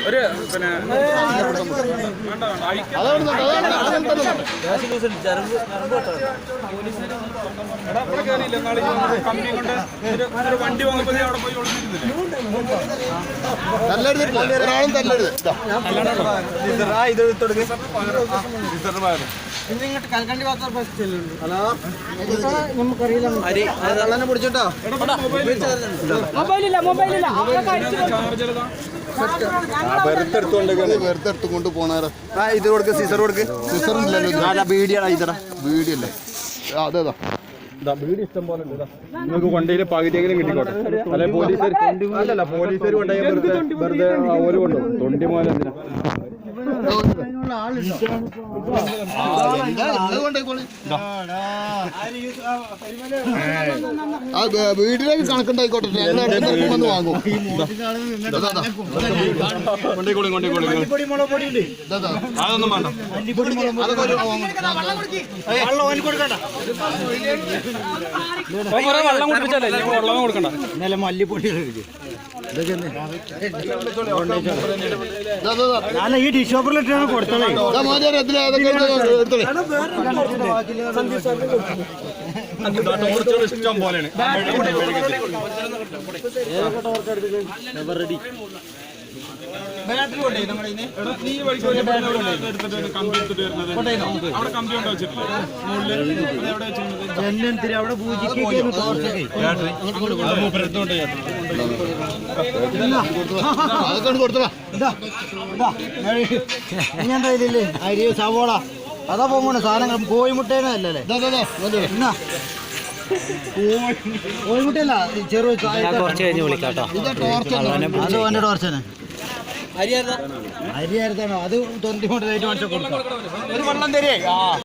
ഒരു പിന്നെ കമ്പനി കൊണ്ട് ഒരു വണ്ടി വന്നപ്പോൾ അവിടെ പോയി ഇങ്ങോട്ട് കൽക്കണ്ടി നമുക്കറിയില്ല പിടിച്ചോട്ടോ വെറുതെടുത്തുകൊണ്ട് പോണാരോ ഇത് കൊടുക്ക സീസർ കൊടുക്ക് സീസറില്ലല്ലോ ബീഡിയാണ് ഇതറ ബീഡിയല്ലേ അതേതാ വീട് ഇഷ്ടം പോലെ നിങ്ങൾക്ക് കൊണ്ടതിന് പകുതിയെങ്കിലും കിട്ടിക്കോട്ടെ അല്ലെ പോലീസുകാർ അല്ലല്ല പോലീസുകാർ കൊണ്ടുപോയി വെറുതെ ഓര് കൊണ്ടുപോകും തൊണ്ടി മോലെ എന്തിനാ വീട്ടിലേക്ക് കണക്കുണ്ടായിക്കോട്ടെ വന്ന് വാങ്ങും അതൊന്നും വേണ്ട വെള്ളം കുടിപ്പിച്ചല്ലേ വെള്ളം കൊടുക്കണ്ട ഇന്നലെ മല്ലിപ്പൊടി അല്ല ഈ ടിഷ്യൂ പേപ്പറിലിട്ടാണ് കൊടുത്തത് ഇഷ്ടം പോലെയാണ് അവിടെ പൂജിക്കല്ലേ അരി സവോള അതാ പോകണ സാധനങ്ങൾ കോഴിമുട്ടേനെ അല്ലല്ലേ കോഴിമുട്ടയല്ല ചെറു കുറച്ച് കഴിഞ്ഞ് വിളിക്കാട്ടോ അത് അവൻ്റെ ടോർച്ചനെ അരി ആയിരുന്നാണോ അത് 20 കൊടുക്കാം ഒരു വെള്ളം തരേ